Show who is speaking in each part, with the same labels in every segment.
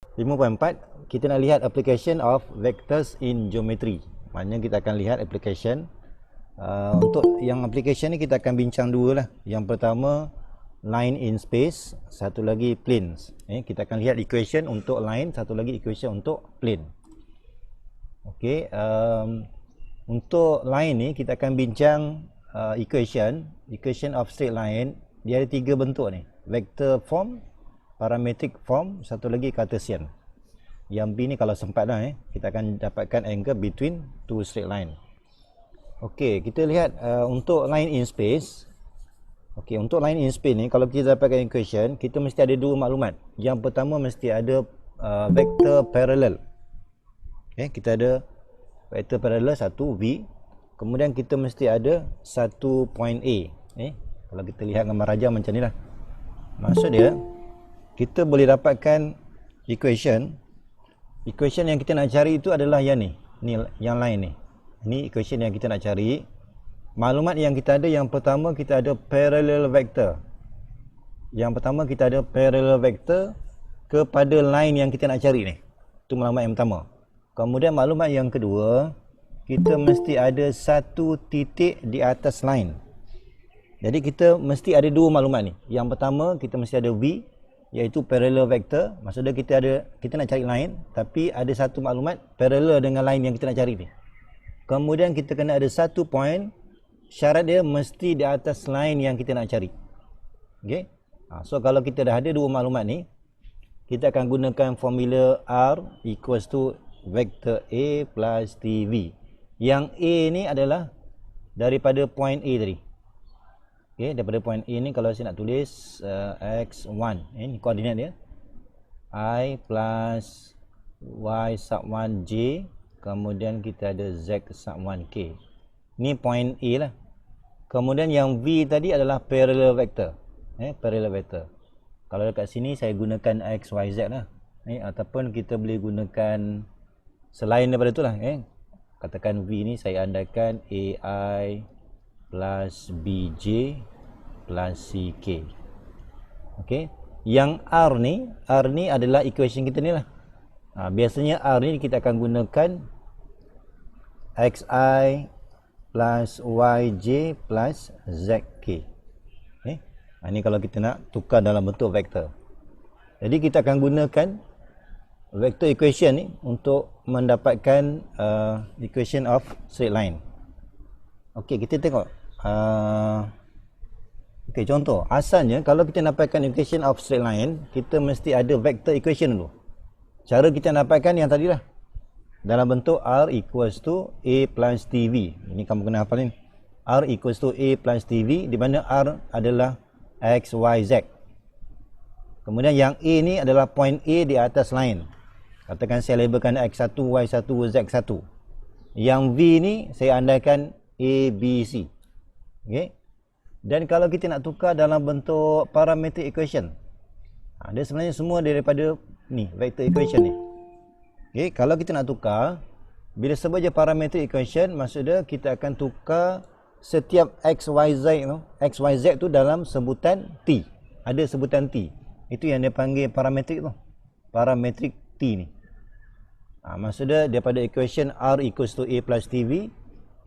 Speaker 1: 5.4 kita nak lihat application of vectors in geometry. Maknanya kita akan lihat application. Untuk yang application ni kita akan bincang dua lah. Yang pertama line in space, satu lagi planes. Kita akan lihat equation untuk line, satu lagi equation untuk plane. Okey, untuk line ni kita akan bincang equation of straight line. Dia ada tiga bentuk ni, vector form, parametric form, satu lagi Cartesian. Yang B ni kalau sempat lah kita akan dapatkan angle between two straight line. Okey, kita lihat untuk line in space. Okey, untuk line in space ni kalau kita dapatkan equation, kita mesti ada dua maklumat. Yang pertama mesti ada vector parallel. Okey, kita ada vector parallel satu V. Kemudian kita mesti ada satu point A. Kalau kita lihat gambar rajah macam ni lah. Maksud dia kita boleh dapatkan equation yang kita nak cari itu adalah yang ni yang lain ni. Ini equation yang kita nak cari. Maklumat yang kita ada, yang pertama kita ada parallel vector. Yang pertama kita ada parallel vector kepada line yang kita nak cari ni. Itu maklumat yang pertama. Kemudian maklumat yang kedua, kita mesti ada satu titik di atas line. Jadi kita mesti ada dua maklumat ni. Yang pertama kita mesti ada V, iaitu parallel vector. Maksudnya kita nak cari line, tapi ada satu maklumat parallel dengan line yang kita nak cari ni. Kemudian kita kena ada satu point, syarat dia mesti di atas line yang kita nak cari. Okey. So kalau kita dah ada dua maklumat ni, kita akan gunakan formula R equals to vector A plus TV. Yang A ni adalah daripada point A tadi. Okey, daripada point A ni kalau saya nak tulis x1, ini koordinat dia. I plus y sub 1 j, kemudian kita ada z sub 1 k. Ni point A lah. Kemudian yang V tadi adalah parallel vector. Parallel vector. Kalau dekat sini saya gunakan x, y, z lah. Ataupun kita boleh gunakan selain daripada tu lah. Katakan V ni saya andaikan AI plus BJ plus CK. Okey. Yang R ni adalah equation kita ni lah. Biasanya R ni kita akan gunakan XI plus YJ plus ZK. Ini kalau kita nak tukar dalam bentuk vektor. Jadi kita akan gunakan vector equation ni untuk mendapatkan equation of straight line. Okey, kita tengok. Okey, contoh. Asalnya kalau kita dapatkan equation of straight line, kita mesti ada vector equation dulu. Cara kita dapatkan yang tadi lah. Dalam bentuk R equals to A plus TV. Ini kamu kena hafal ni. R equals to A plus TV, di mana R adalah X, Y, Z. Kemudian yang A ni adalah point A di atas line. Katakan saya labelkan X1, Y1, Z1. Yang V ni saya andaikan A, B, C. Okay. Dan kalau kita nak tukar dalam bentuk parametric equation, dia sebenarnya semua daripada ni, vector equation ni. Okay, kalau kita nak tukar, bila sebut je parametric equation, maksudnya kita akan tukar setiap x, y, z tu. X, y, z tu dalam sebutan t. Ada sebutan t. Itu yang dia panggil parametric tu. Parametric t ni. Maksudnya daripada equation R equals to A plus TV,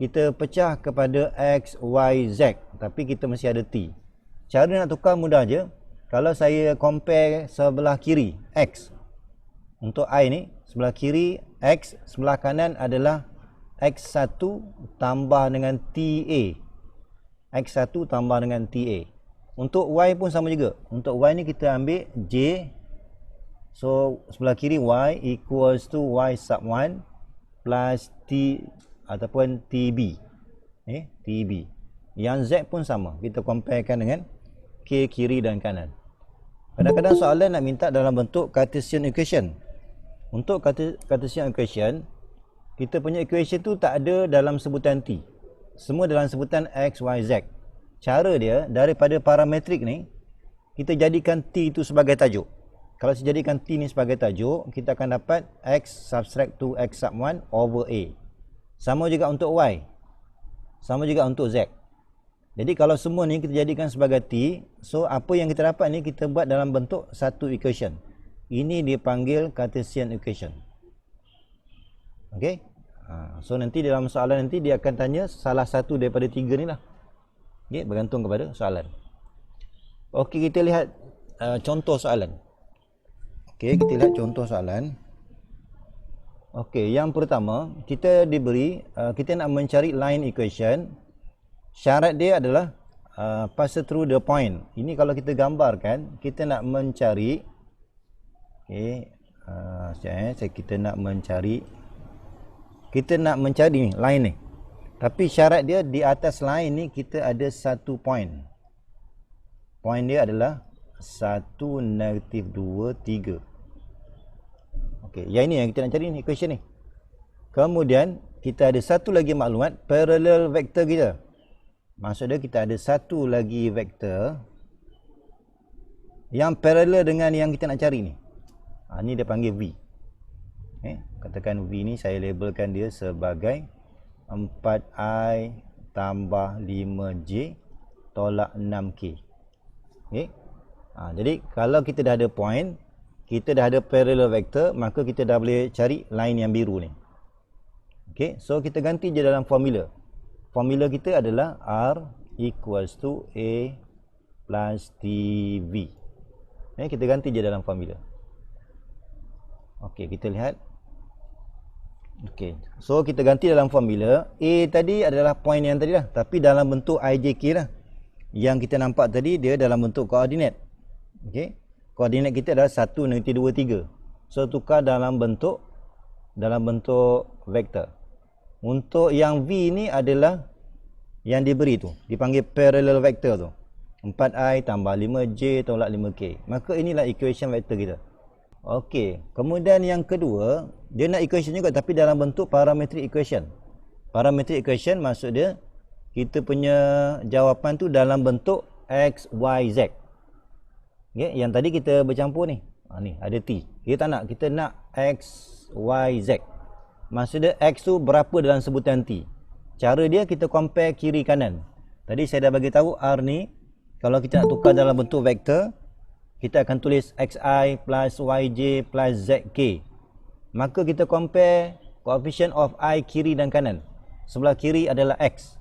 Speaker 1: kita pecah kepada x, y, z. Tapi kita mesti ada t. Cara nak tukar mudah je. Kalau saya compare sebelah kiri, x. Untuk I ni, sebelah kiri x, sebelah kanan adalah x1 tambah dengan TA. x1 tambah dengan TA. Untuk y pun sama juga. Untuk y ni kita ambil j. So sebelah kiri y equals to y sub 1 plus t ataupun tb. tb. Yang z pun sama. Kita comparekan dengan k kiri dan kanan. Kadang-kadang soalan nak minta dalam bentuk Cartesian equation. Untuk Cartesian equation, kita punya equation tu tak ada dalam sebutan t. Semua dalam sebutan x, y, z. Cara dia, daripada parametrik ni, kita jadikan t itu sebagai tajuk. Kalau saya jadikan t ni sebagai tajuk, kita akan dapat x subtract to x sub 1 over a. Sama juga untuk y. Sama juga untuk z. Jadi kalau semua ni kita jadikan sebagai t, so apa yang kita dapat ni kita buat dalam bentuk satu equation. ini dipanggil Cartesian equation. Okey. So nanti dalam soalan nanti dia akan tanya salah satu daripada tiga ni lah. Okey, bergantung kepada soalan. Okey, kita lihat contoh soalan. Okey, kita lihat contoh soalan. Okey, yang pertama kita diberi kita nak mencari line equation. Syarat dia adalah pass through the point. Ini kalau kita gambarkan, kita nak mencari kita nak mencari ni line ni. Tapi syarat dia di atas line ni kita ada satu point. Point dia adalah 1, -2, 3. Okey, yang ini yang kita nak cari ni, equation ni. Kemudian kita ada satu lagi maklumat, parallel vector kita. Maksudnya kita ada satu lagi vektor yang parallel dengan yang kita nak cari ni. Ni dia panggil V. Katakan V ni saya labelkan dia sebagai 4i tambah 5j tolak 6k. Jadi kalau kita dah ada point, kita dah ada parallel vector, maka kita dah boleh cari line yang biru ni. So kita ganti je dalam formula. Formula kita adalah R equals to A plus TV. Kita ganti je dalam formula. Okey, kita lihat. Okey, so kita ganti dalam formula. A tadi adalah point yang tadi lah, tapi dalam bentuk IJK lah. Yang kita nampak tadi dia dalam bentuk koordinat. Okey, koordinat kita adalah 1, -2, 3. So tukar dalam bentuk vektor. Untuk yang V ni adalah yang diberi tu, dipanggil parallel vector tu. 4i tambah 5j tolak 5k. Maka inilah equation vektor kita. Okey, kemudian yang kedua, dia nak equation juga tapi dalam bentuk parametric equation. Parametric equation maksud dia kita punya jawapan tu dalam bentuk x, y, z. Yang tadi kita bercampur ni. Ni ada t. Kita tak nak, kita nak x, y, z. Maksud dia x tu berapa dalam sebutan t. Cara dia kita compare kiri kanan. Tadi saya dah bagi tahu R ni kalau kita nak tukar dalam bentuk vektor, kita akan tulis xi plus yj plus zk. Maka kita compare coefficient of I kiri dan kanan. Sebelah kiri adalah x.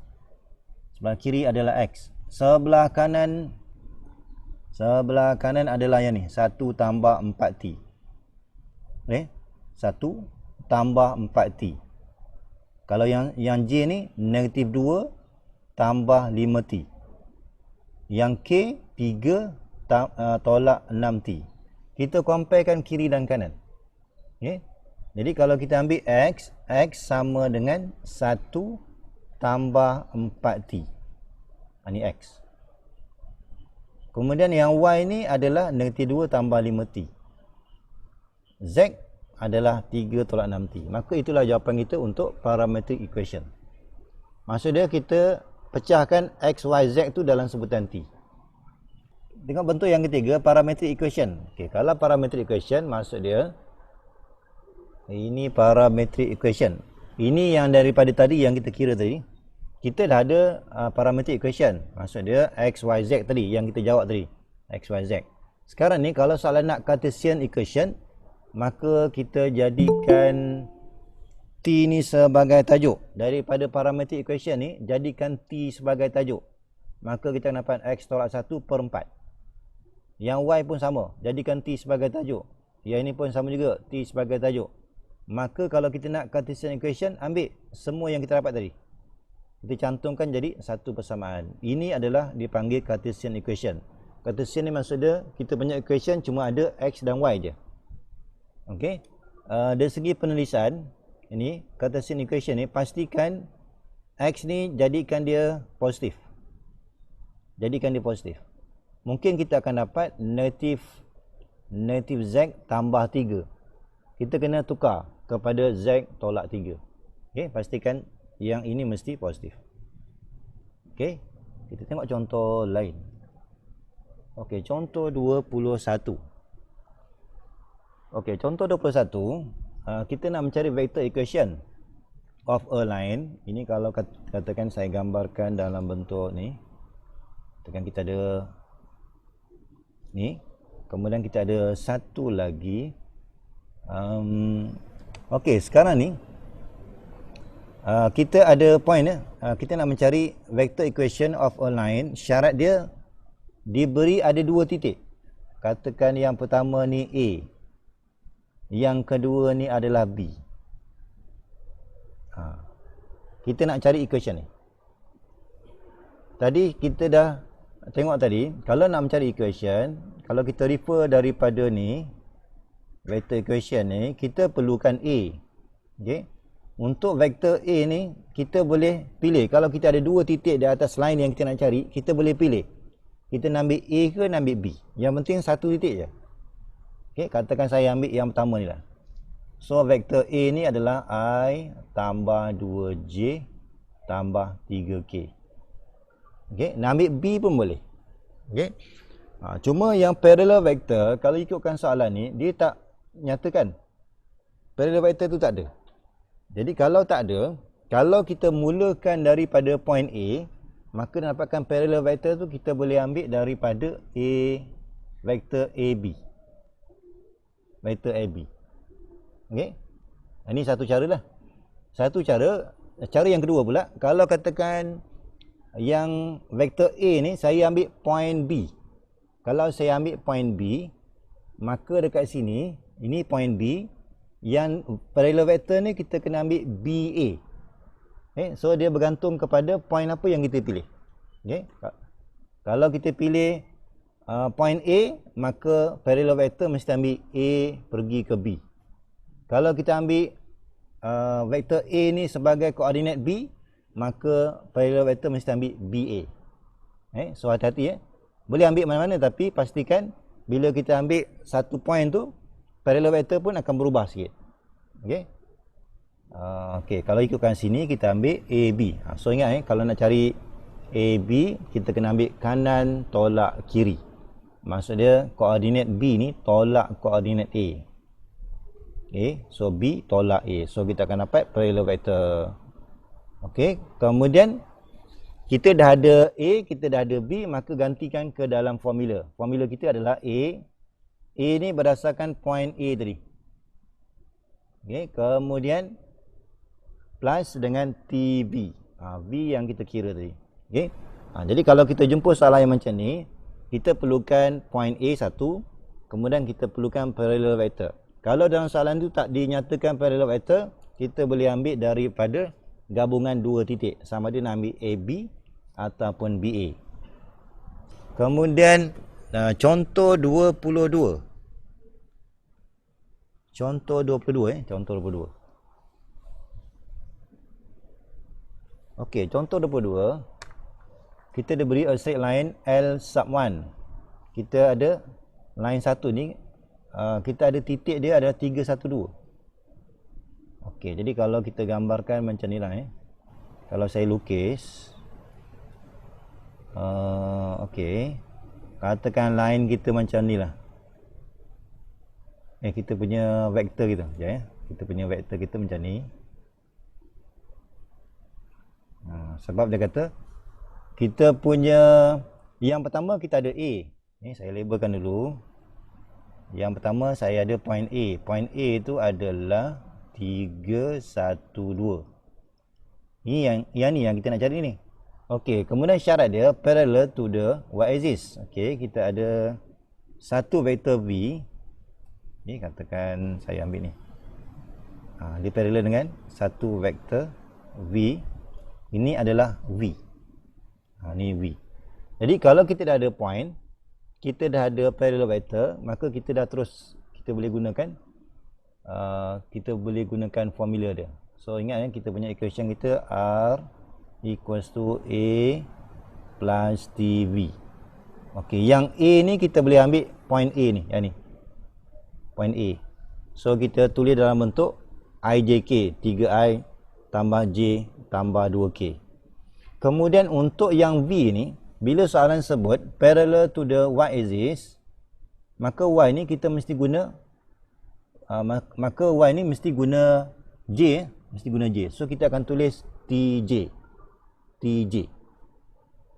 Speaker 1: Sebelah kiri adalah x. Sebelah kanan adalah yang ni, 1 tambah 4t. 1 tambah 4t. Kalau yang j ni -2 tambah 5t. Yang k 3 tolak 6t. Kita comparekan kiri dan kanan. Jadi kalau kita ambil x sama dengan 1 tambah 4t. Ini x. Kemudian yang y ni adalah -2 tambah 5t. Z adalah 3 tolak 6t. Maka itulah jawapan kita untuk parametric equation. Maksud dia kita pecahkan x, y, z tu dalam sebutan t. Tengok bentuk yang ketiga, parametric equation. Okey, kalau parametric equation maksud dia ini parametric equation. Ini yang daripada tadi yang kita kira tadi. Kita dah ada parametric equation. Maksud dia x, y, z tadi yang kita jawab tadi. X, y, z. Sekarang ni kalau soalan nak Cartesian equation, maka kita jadikan t ni sebagai tajuk. Daripada parametric equation ni, jadikan t sebagai tajuk. Maka kita dapat x tolak 1/4. Yang y pun sama, jadikan t sebagai tajuk. Yang ini pun sama juga, t sebagai tajuk. Maka kalau kita nak Cartesian equation, ambil semua yang kita dapat tadi, kita cantumkan jadi satu persamaan. Ini adalah dipanggil Cartesian equation. Cartesian ni maksud dia kita punya equation cuma ada x dan y je. Okey. Dari segi penulisan ini Cartesian equation ni, pastikan x ni jadikan dia positif. Jadikan dia positif. Mungkin kita akan dapat negatif z tambah 3. Kita kena tukar kepada z tolak 3. Okey, pastikan yang ini mesti positif. Okey, kita tengok contoh lain. Okey, contoh 21. Okey, contoh 21, kita nak mencari vector equation of a line. Ini kalau katakan saya gambarkan dalam bentuk ni. Katakan kita ada ni. kemudian kita ada satu lagi. Okey, sekarang ni kita ada point ya. Kita nak mencari vector equation of a line. Syarat dia diberi ada dua titik. Katakan yang pertama ni A, yang kedua ni adalah B. Kita nak cari equation ni. Tadi kita dah tengok tadi, kalau nak mencari equation, kalau kita refer daripada ni vector equation ni, kita perlukan A. Okey. Untuk vektor A ni kita boleh pilih. Kalau kita ada dua titik di atas line yang kita nak cari, kita boleh pilih. Kita nak ambil A ke nak ambil B. Yang penting satu titik je. Okey, katakan saya ambil yang pertama ni lah. So vektor A ni adalah I tambah 2J tambah 3K. Okey, nak ambil B pun boleh. Okey. Cuma yang parallel vector, kalau ikutkan soalan ni, dia tak nyatakan parallel vector tu tak ada. Jadi kalau tak ada, kalau kita mulakan daripada point A, maka nak dapatkan parallel vector tu kita boleh ambil daripada A, vector AB. Vector AB. Okey. Ini satu cara lah. Satu cara. Cara yang kedua pula, kalau katakan yang vektor A ni saya ambil point B. Kalau saya ambil point B, maka dekat sini, ini point B, yang parallel vector ni kita kena ambil BA. Okay, so dia bergantung kepada point apa yang kita pilih. Okay. Kalau kita pilih point A, maka parallel vector mesti ambil A pergi ke B. Kalau kita ambil vektor A ni sebagai koordinat B, maka parallel vector mesti ambil BA. Okay, so hati-hati ya. Boleh ambil mana-mana tapi pastikan bila kita ambil satu point tu, parallel vector pun akan berubah sikit. Okey. Okey, kalau ikutkan sini kita ambil AB. So ingat kalau nak cari AB, kita kena ambil kanan tolak kiri. Maksud dia koordinat B ni tolak koordinat A. Okey, so B tolak A. So kita akan dapat parallel vector. Okey, kemudian kita dah ada A, kita dah ada B, maka gantikan ke dalam formula. Formula kita adalah A. A ni berdasarkan point A tadi. Okey, kemudian plus dengan TB. V yang kita kira tadi. Okey. Jadi kalau kita jumpa soalan yang macam ni, kita perlukan point A satu, kemudian kita perlukan parallel vector. Kalau dalam soalan tu tak dinyatakan parallel vector, kita boleh ambil daripada gabungan dua titik. Sama ada nak ambil AB ataupun BA. Kemudian contoh 22. Contoh 22 contoh 22. Okey, contoh 22. Kita diberi a straight line L sub 1. Kita ada line 1 ni, kita ada titik dia ada 312. Okey, jadi kalau kita gambarkan macam ni lah Kalau saya lukis, okey, katakan line kita macam ni lah. Kita punya vektor kita, kita punya vektor kita macam ni. Sebab dia kata kita punya yang pertama kita ada A. Saya labelkan dulu. Yang pertama saya ada point A. Point A itu adalah 312. Ini yang kita nak cari ni. Okey, kemudian syarat dia parallel to the y-axis. Okey, kita ada satu vektor V. Ni katakan saya ambil ni. Dia parallel dengan satu vektor V. Ini adalah V. Ni V. Jadi kalau kita dah ada point, kita dah ada parallel vector, maka kita dah terus kita boleh gunakan formula dia. So ingat kita punya equation kita R equals to A plus TV. Okey, yang A ni kita boleh ambil point A ni, yang ni. Point A. So kita tulis dalam bentuk IJK, 3I tambah J tambah 2K. Kemudian untuk yang V ni, bila soalan sebut parallel to the y-axis, maka Y ni kita mesti guna J, mesti guna J. So kita akan tulis TJ.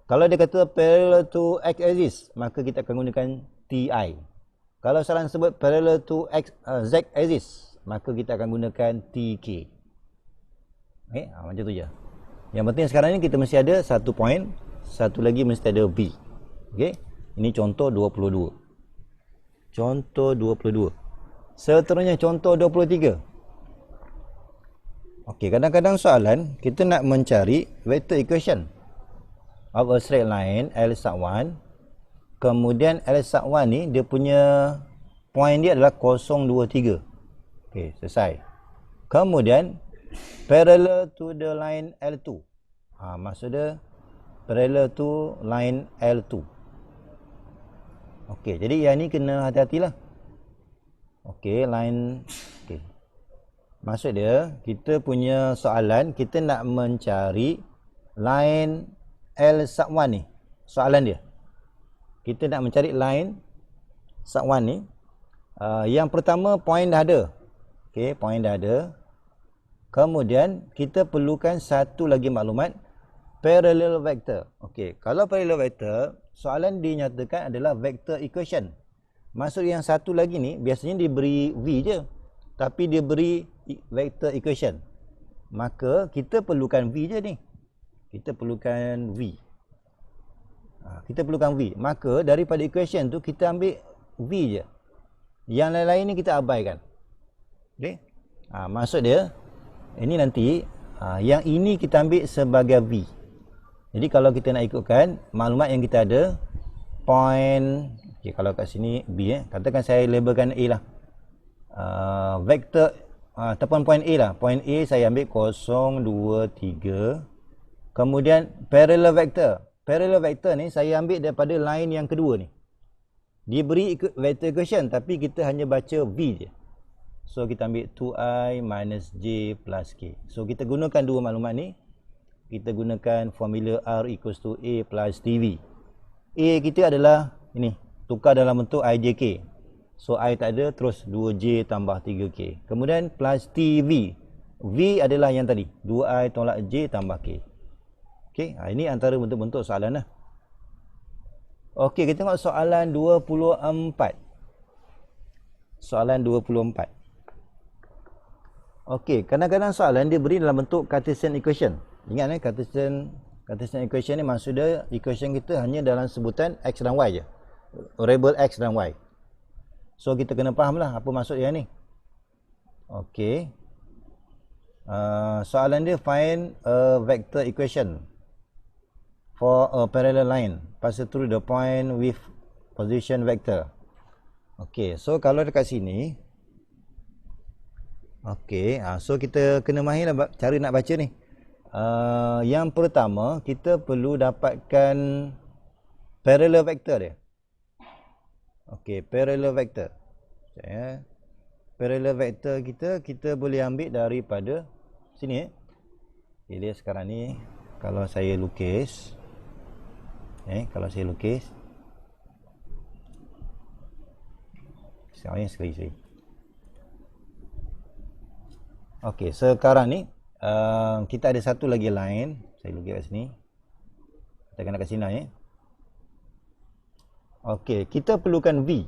Speaker 1: Kalau dia kata parallel to x-axis, maka kita akan gunakan TI. Kalau soalan sebut parallel to z axis, maka kita akan gunakan TK. Okay, macam tu je. Yang penting sekarang ni kita mesti ada satu point, satu lagi mesti ada V. Okay, ini contoh 22. Contoh 22. Seterusnya contoh 23. Okey, kadang-kadang soalan kita nak mencari vector equation of a straight line L sub 1. Kemudian L sub 1 ni dia punya point dia adalah 0, 2, 3. Okey, selesai. Kemudian parallel to the line L2. Maksud dia parallel to line L2. Okey, jadi yang ni kena hati-hatilah. Okey, line okey. Maksud dia kita punya soalan kita nak mencari line L sub 1 ni. Soalan dia. Kita nak mencari line sub 1 ni. Yang pertama point dah ada. Okey, point dah ada. Kemudian kita perlukan satu lagi maklumat, parallel vector. Okey, kalau parallel vector, soalan dinyatakan adalah vector equation. Maksud yang satu lagi ni biasanya diberi V je, tapi dia beri vector equation. Maka kita perlukan V je ni. Kita perlukan V. Kita perlukan V. Maka daripada equation tu kita ambil V je. Yang lain-lain ni kita abaikan. Okey. Maksud dia ini nanti yang ini kita ambil sebagai V. Jadi kalau kita nak ikutkan maklumat yang kita ada, point, okay, kalau kat sini B, katakan saya labelkan A lah. Vektor ataupun point A lah. Point A saya ambil 0, 2, 3. Kemudian parallel vector. Parallel vector ni saya ambil daripada line yang kedua ni. Dia beri vector equation tapi kita hanya baca V je. So kita ambil 2i minus j plus k. So kita gunakan dua maklumat ni. Kita gunakan formula R equals to A plus TV. A kita adalah ini, tukar dalam bentuk IJK. So I tak ada, terus 2J tambah 3K. Kemudian plus TV. V adalah yang tadi, 2I tolak J tambah K. Okey, ini antara bentuk-bentuk soalan lah. Okey, kita tengok soalan 24. Soalan 24. Okey, kadang-kadang soalan dia beri dalam bentuk Cartesian equation. Ingat Cartesian equation ni maksud dia equation kita hanya dalam sebutan X dan Y je. Variable X dan Y. So kita kena faham lah apa maksud yang ni. Okey. Soalan dia find a vector equation for a parallel line pass through the point with position vector. Okey, so kalau dekat sini, okey, so kita kena mahirlah cara nak baca ni. Yang pertama kita perlu dapatkan parallel vector dia. Okey, parallel vector. Parallel vector kita boleh ambil daripada sini. Jadi sekarang ni kalau saya lukis, kalau saya lukis, sekarang sekali. Okey, sekarang ni kita ada satu lagi line. Saya lukis kat sini. Kita kena kat sini ya. Okey, kita perlukan V.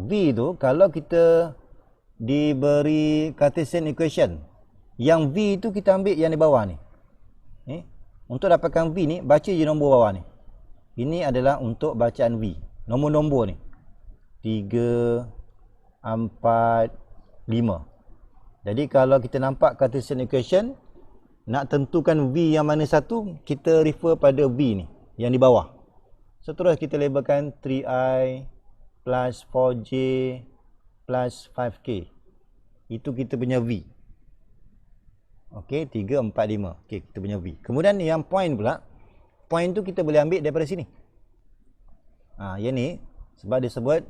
Speaker 1: V tu kalau kita diberi Cartesian equation, yang V tu kita ambil yang di bawah ni. Untuk dapatkan V ni, baca je nombor bawah ni. Ini adalah untuk bacaan V. Nombor-nombor ni 3, 4, 5. Jadi kalau kita nampak Cartesian equation, nak tentukan V yang mana satu, kita refer pada V ni, yang di bawah. So terus kita labelkan 3i plus 4j plus 5k. Itu kita punya V. Okey, 3, 4, 5. Okey, kita punya V. Kemudian yang point pula, point tu kita boleh ambil daripada sini. Yang ni sebab dia sebut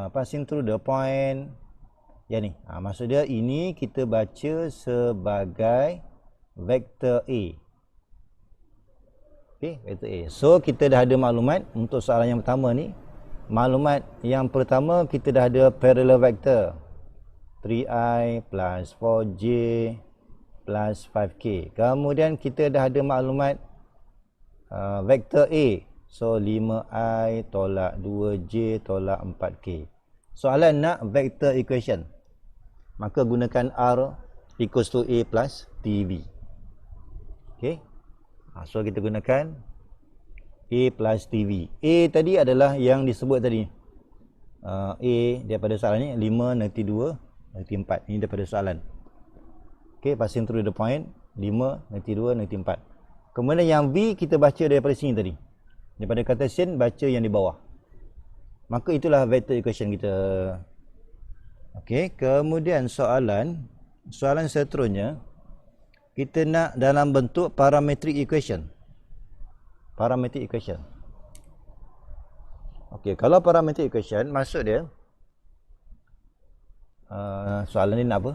Speaker 1: passing through the point. Yang ni, maksud dia ini kita baca sebagai vektor A. Okey, vektor A. So kita dah ada maklumat untuk soalan yang pertama ni. Maklumat yang pertama kita dah ada parallel vector 3i plus 4j plus 5k. Kemudian kita dah ada maklumat vektor A So 5i tolak 2j tolak 4k. Soalan nak vector equation, maka gunakan R equals to A plus TV. Okay. So kita gunakan A plus TV. A tadi adalah yang disebut tadi. A daripada soalan ni 5 negatif 2 negatif 4. Ini daripada soalan. Okay, passing through the point 5 negatif 2 negatif 4. Kemudian yang V kita baca daripada sini tadi. Daripada Cartesian baca yang di bawah. Maka itulah vector equation kita. Okay, kemudian soalan seterusnya kita nak dalam bentuk parametric equation. Parametric equation. Okey, kalau parametric equation maksud dia soalan ni nak apa?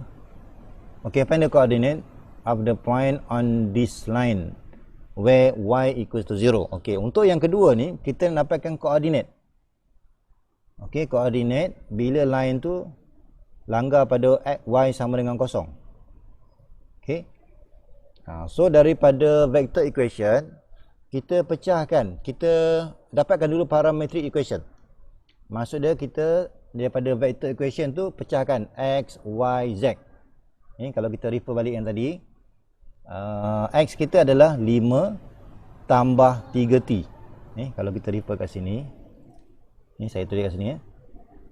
Speaker 1: Okey, find the coordinate of the point on this line where y equals to 0. Okey, untuk yang kedua ni kita nak dapatkan koordinat. Okey, koordinat bila line tu langgar pada y sama dengan 0. Okey. So daripada vector equation kita pecahkan, kita dapatkan dulu parametric equation. Maksud dia kita daripada vector equation tu pecahkan x, y, z. Ni kalau kita refer balik yang tadi, x kita adalah 5 tambah 3t. Ni kalau kita refer kat sini, ni saya tulis kat sini ya.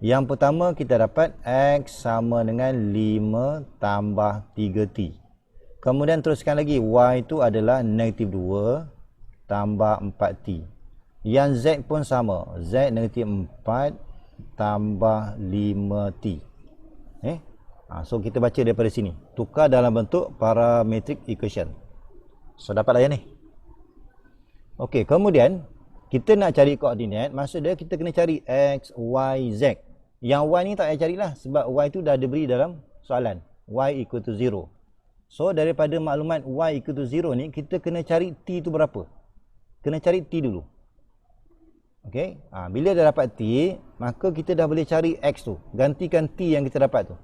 Speaker 1: Yang pertama kita dapat x sama dengan 5 tambah 3t. Kemudian teruskan lagi, y itu adalah negatif 2 tambah 4t. Yang z pun sama, z negatif 4 tambah 5t. So kita baca daripada sini, tukar dalam bentuk parametric equation. So dapatlah yang ni. Okey, kemudian kita nak cari koordinat, maksud dia kita kena cari x, y, z. Yang y ni tak payah carilah sebab y tu dah diberi dalam soalan. Y equal to 0. So daripada maklumat y equal to 0 ni kita kena cari t tu berapa. Kena cari t dulu. Okey, bila dah dapat t, maka kita dah boleh cari x tu. Gantikan t yang kita dapat tu.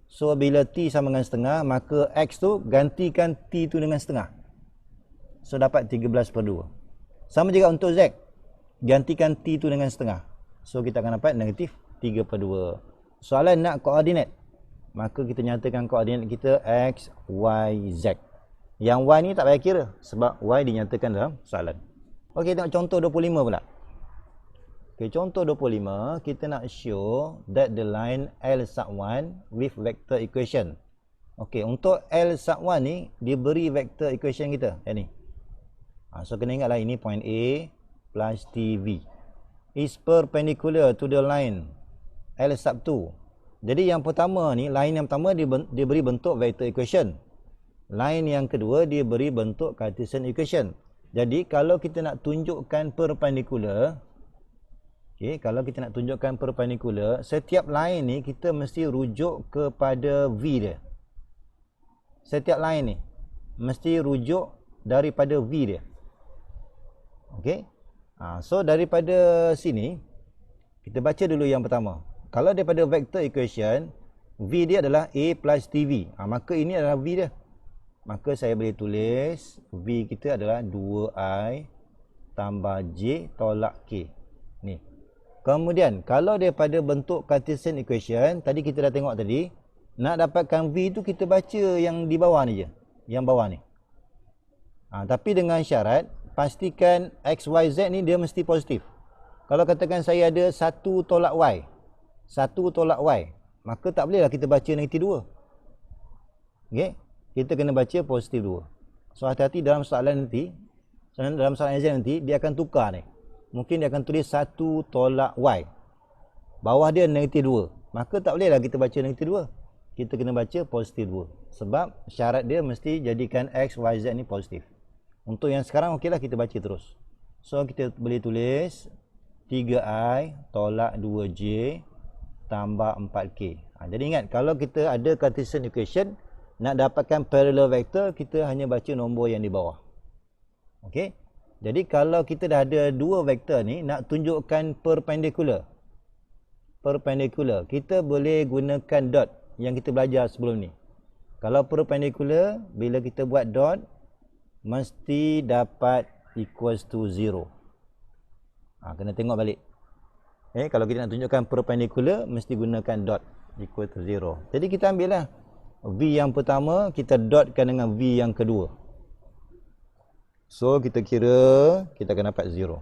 Speaker 1: So bila t sama dengan setengah, maka x tu gantikan t tu dengan setengah. So dapat 13/2. Sama juga untuk z. Gantikan t tu dengan setengah. So kita akan dapat negatif 3/2. Soalan nak koordinat, maka kita nyatakan koordinat kita x, y, z. Yang y ni tak payah kira sebab y dinyatakan dalam soalan. Okey, tengok contoh 25 pula. Okey, contoh 25 kita nak show that the line L1 with vector equation. Okey, untuk L1 ni diberi vector equation kita yang ni. So kena ingatlah ini point A plus TV is perpendicular to the line L2. Jadi yang pertama ni, line yang pertama diberi bentuk vector equation. Line yang kedua diberi bentuk Cartesian equation. Jadi kalau kita nak tunjukkan perpendicular, okey, kalau kita nak tunjukkan perpendicular, setiap line ni kita mesti rujuk kepada V dia. Setiap line ni mesti rujuk daripada V dia. Okey. So daripada sini kita baca dulu yang pertama. Kalau daripada vector equation, V dia adalah A plus TV. Maka ini adalah V dia. Maka saya boleh tulis V kita adalah 2i tambah j tolak k. Ni. Kemudian kalau daripada bentuk Cartesian equation, tadi kita dah tengok tadi, nak dapatkan V tu kita baca yang di bawah ni je. Yang bawah ni. Tapi dengan syarat, pastikan x, y, z ni dia mesti positif. Kalau katakan saya ada 1 tolak y, 1 tolak y, maka tak bolehlah kita baca negatif 2. Okey, kita kena baca positif 2. So hati-hati dalam soalan nanti, dalam soalan exam nanti dia akan tukar ni. Mungkin dia akan tulis 1 tolak y, bawah dia negatif 2, maka tak bolehlah kita baca negatif 2. Kita kena baca positif 2. Sebab syarat dia mesti jadikan x, y, z ni positif. Untuk yang sekarang okeylah kita baca terus. So kita boleh tulis 3i tolak 2j tambah 4k. Jadi ingat, kalau kita ada Cartesian equation, nak dapatkan parallel vector, kita hanya baca nombor yang di bawah. Okey. Jadi kalau kita dah ada dua vektor ni, nak tunjukkan perpendicular, kita boleh gunakan dot yang kita belajar sebelum ni. Kalau perpendicular, bila kita buat dot, mesti dapat equals to 0. Kena tengok balik. Kalau kita nak tunjukkan perpendicular, mesti gunakan dot equal to 0. Jadi kita ambil lah V yang pertama, kita dotkan dengan V yang kedua. So kita kira, kita akan dapat 0.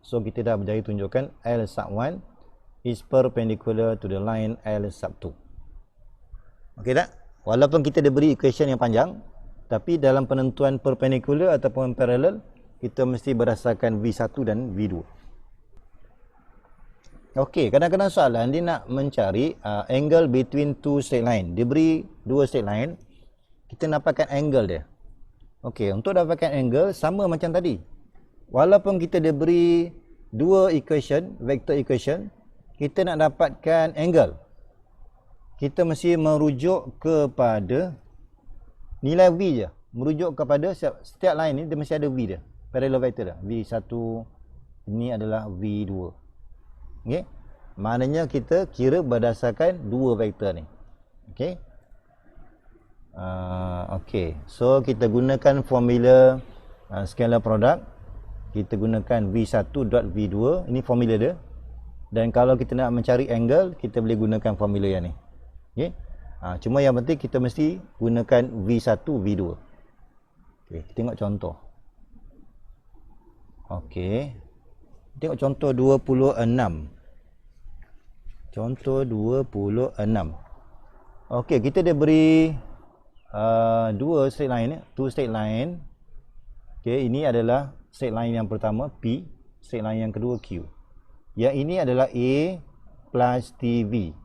Speaker 1: So kita dah berjaya tunjukkan L sub 1 is perpendicular to the line L sub 2. Okey tak? Walaupun kita diberi equation yang panjang, tapi dalam penentuan perpendicular ataupun parallel, kita mesti berdasarkan V1 dan V2. Okey, kadang-kadang soalan dia nak mencari angle between two straight line. Dia beri dua straight line, kita dapatkan angle dia. Okey, untuk dapatkan angle sama macam tadi. Walaupun kita diberi dua equation, vector equation, kita nak dapatkan angle, kita mesti merujuk kepada nilai V je. Merujuk kepada setiap line ni, dia mesti ada V dia. Parallel vector dia. V1, ini adalah V2. Okay. Maknanya kita kira berdasarkan dua vektor ni. Okay. Okay. So kita gunakan formula scalar product. Kita gunakan V1 dot V2. Ini formula dia. Dan kalau kita nak mencari angle, kita boleh gunakan formula yang ni. Okay. Cuma yang penting kita mesti gunakan V1 V2. Okay. Kita tengok contoh. Okay. Tengok contoh 26. Contoh 26. Okey, kita dah beri dua straight line, two straight line. Okey, ini adalah straight line yang pertama P, straight line yang kedua Q. Yang ini adalah A plus TV.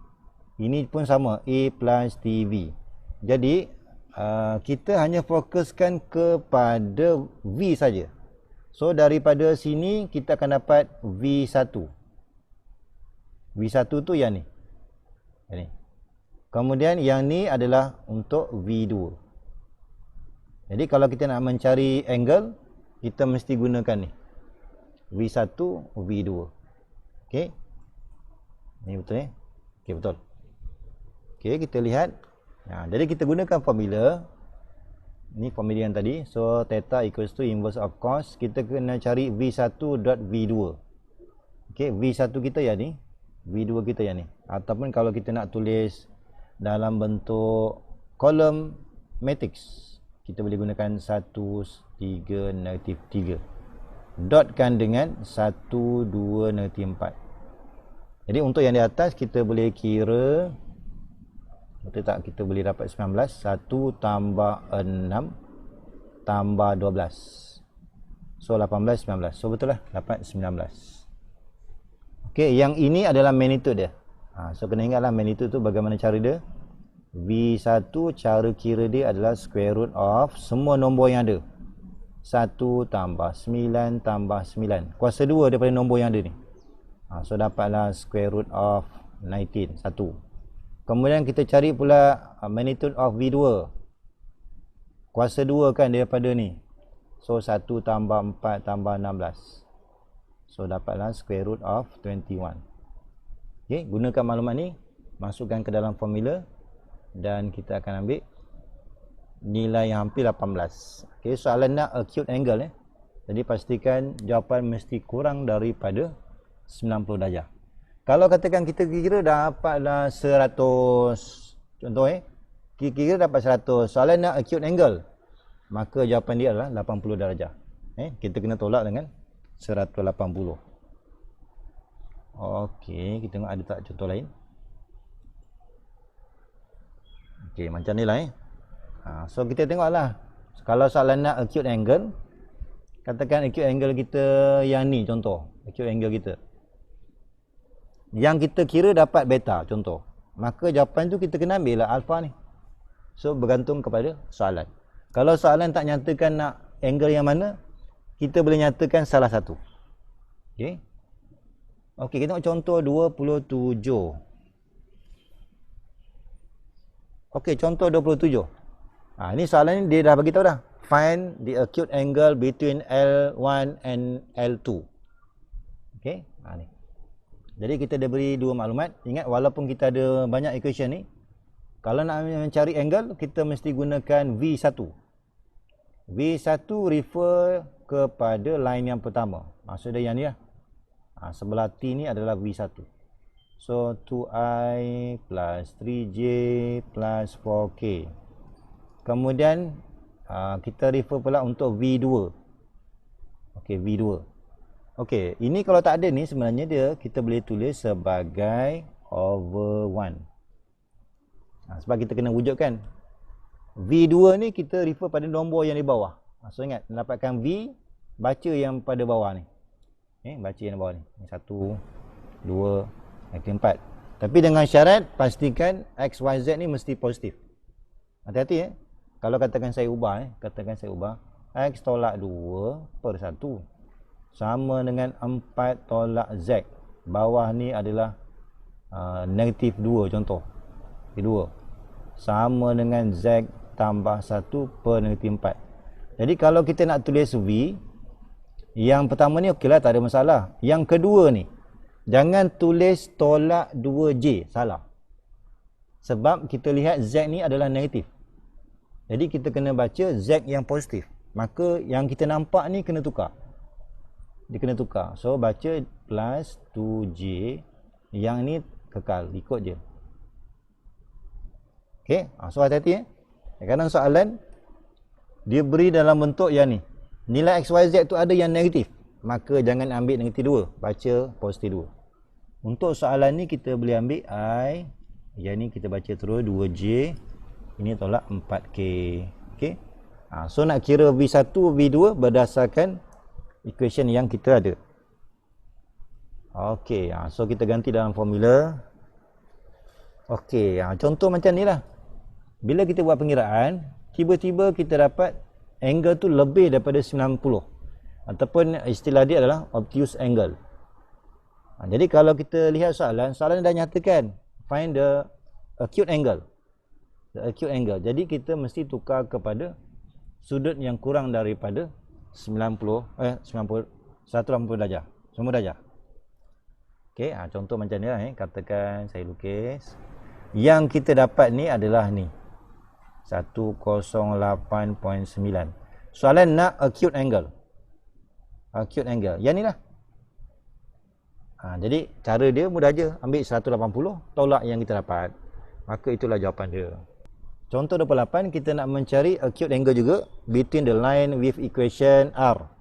Speaker 1: Ini pun sama, A plus TV. Jadi kita hanya fokuskan kepada V saja. So daripada sini kita akan dapat V1. V1 tu yang ni. Yang ni. Kemudian yang ni adalah untuk V2. Jadi kalau kita nak mencari angle, kita mesti gunakan ni. V1, V2. Okey. Ni betul ni? Okey, betul. Okey, kita lihat. Jadi kita gunakan formula. Ni formula yang tadi. So theta equals to inverse of cos. Kita kena cari V1 dot V2. Okey, V1 kita yang ni, V2 kita yang ni. Ataupun kalau kita nak tulis dalam bentuk kolom matrix, kita boleh gunakan 1, 3, negatif 3. Dotkan dengan 1, 2, negatif 4. Jadi untuk yang di atas kita boleh kira, betul tak, kita boleh dapat 19. 1 tambah 6 tambah 12. So 18, 19. So betul lah, dapat 19. Okey, yang ini adalah magnitude dia. So kena ingatlah magnitude tu bagaimana cara dia. V1 cara kira dia adalah square root of semua nombor yang ada. 1 tambah 9 tambah 9. Kuasa 2 daripada nombor yang ada ni. So dapatlah square root of 19. 1. Kemudian kita cari pula magnitude of V2. Kuasa 2 kan daripada ni. So 1 tambah 4 tambah 16. So dapatlah square root of 21. Okay, gunakan maklumat ni, masukkan ke dalam formula dan kita akan ambil nilai yang hampir 18. Okay, soalan nak acute angle. Jadi pastikan jawapan mesti kurang daripada 90 darjah. Kalau katakan kita kira dapatlah 100, contoh kira dapat 100, soalan nak acute angle, maka jawapan dia adalah 80 darjah. Kita kena tolak dengan 180. Okey, kita tengok ada tak contoh lain. Okey, macam ni lah. So kita tengoklah. Kalau soalan nak acute angle, katakan acute angle kita yang ni contoh, acute angle kita. Yang kita kira dapat beta contoh. Maka jawapan tu kita kena ambil lah alpha ni. So bergantung kepada soalan. Kalau soalan tak nyatakan nak angle yang mana, kita boleh nyatakan salah satu. Okey. Okey, kita tengok contoh 27. Okey, contoh 27. Ini soalan ni dia dah bagi tahu dah. Find the acute angle between L1 and L2. Okey, ni. Jadi kita dah beri dua maklumat. Ingat walaupun kita ada banyak equation ni, kalau nak mencari angle, kita mesti gunakan V1. V1 refer kepada line yang pertama. Maksud dia yang ni lah. Sebelah T ni adalah V1. So 2i plus 3j plus 4k. Kemudian kita refer pula untuk V2. Okey, V2. Okey, ini kalau tak ada ni sebenarnya dia kita boleh tulis sebagai over 1. Sebab kita kena wujudkan. V2 ni kita refer pada nombor yang di bawah. So ingat, mendapatkan V, baca yang pada bawah ni. Baca yang di bawah ni. 1, 2, 4. Tapi dengan syarat pastikan X, Y, Z ni mesti positif. Hati-hati Kalau katakan saya ubah X tolak 2 per 1 sama dengan 4 tolak Z. Bawah ni adalah negatif 2 contoh. 2 sama dengan Z tambah 1 per negatif 4. Jadi kalau kita nak tulis V, yang pertama ni okeylah, tak ada masalah. Yang kedua ni, jangan tulis tolak 2J, salah. Sebab kita lihat Z ni adalah negatif. Jadi kita kena baca Z yang positif. Maka yang kita nampak ni kena tukar. Dia kena tukar. So baca plus 2J. Yang ni kekal, ikut je. Okey, so hati-hati Kadang soalan dia beri dalam bentuk yang ni. Nilai XYZ tu ada yang negatif. Maka jangan ambil negatif 2, baca positif 2. Untuk soalan ni kita boleh ambil I. Yang ni kita baca terus 2J. Ini tolak 4K. Okey. So nak kira V1, V2 berdasarkan equation yang kita ada. Okey, so kita ganti dalam formula. Okey, contoh macam ni lah. Bila kita buat pengiraan, tiba-tiba kita dapat angle tu lebih daripada 90. Ataupun istilah dia adalah obtuse angle. Jadi kalau kita lihat soalan dah nyatakan find the acute angle. The acute angle. Jadi kita mesti tukar kepada sudut yang kurang daripada 180 darjah. Semua darjah. Okey, contoh macam ni lah katakan saya lukis. Yang kita dapat ni adalah ni. 108.9. Soalan nak acute angle. Acute angle. Yang ni lah. Jadi cara dia mudah je. Ambil 180 tolak yang kita dapat. Maka itulah jawapan dia. Contoh 28, kita nak mencari acute angle juga between the line with equation R.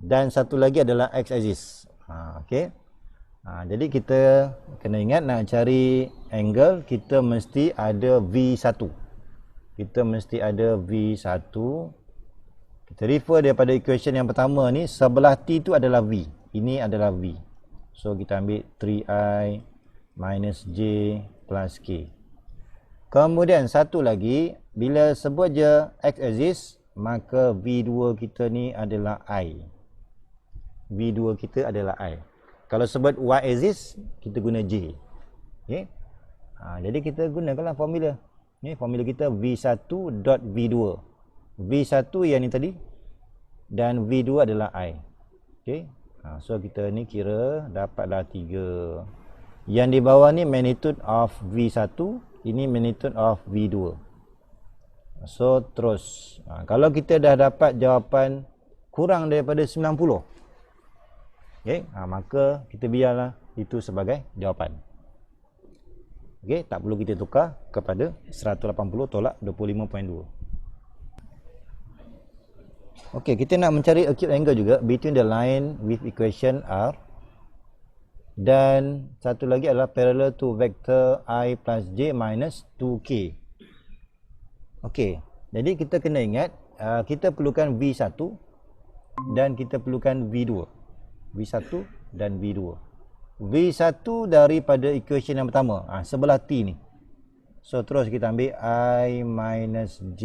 Speaker 1: Dan satu lagi adalah x-axis. Okey. Jadi kita kena ingat nak cari angle, kita mesti ada V1. Kita mesti ada V1. Kita refer daripada equation yang pertama ni, sebelah T tu adalah V. Ini adalah V. So kita ambil 3i minus j plus k. Kemudian satu lagi, bila sebut je x-axis, maka V2 kita ni adalah I. V2 kita adalah I. Kalau sebut y-axis, kita guna J. Okay? Jadi kita gunakanlah formula. Ni formula kita V1 dot V2. V1 yang ni tadi. Dan V2 adalah I. Okay? So kita ni kira dapatlah 3. Yang di bawah ni magnitude of V1. Ini magnitude of V2. So terus. Kalau kita dah dapat jawapan kurang daripada 90. Okay, maka kita biarlah itu sebagai jawapan. Okay, tak perlu kita tukar kepada 180 tolak 25.2. Okay, kita nak mencari acute angle juga between the line with equation R. Dan satu lagi adalah parallel to vector I plus J minus 2K. Okay, jadi kita kena ingat kita perlukan V1 dan kita perlukan V2. V1 dan V2. V1 daripada equation yang pertama, sebelah T ni. So terus kita ambil I minus J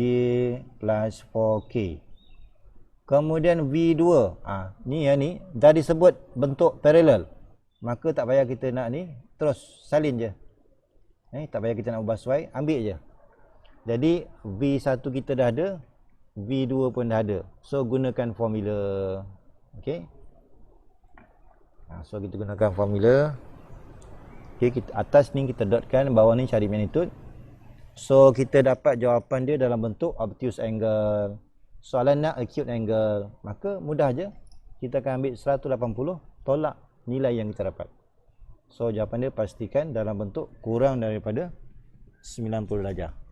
Speaker 1: plus 4K. Kemudian V2, ni yang ni dah disebut bentuk parallel. Maka tak payah kita nak ni, terus salin je. Tak payah kita nak ubah sesuai, ambil je. Jadi V1 kita dah ada, V2 pun dah ada. So gunakan formula. Okey. So kita gunakan formula. Okay, atas ni kita dotkan, bawah ni cari magnitude. So kita dapat jawapan dia dalam bentuk obtuse angle. Soalan nak acute angle, maka mudah je. Kita akan ambil 180 tolak nilai yang kita dapat. So jawapan dia pastikan dalam bentuk kurang daripada 90 darjah.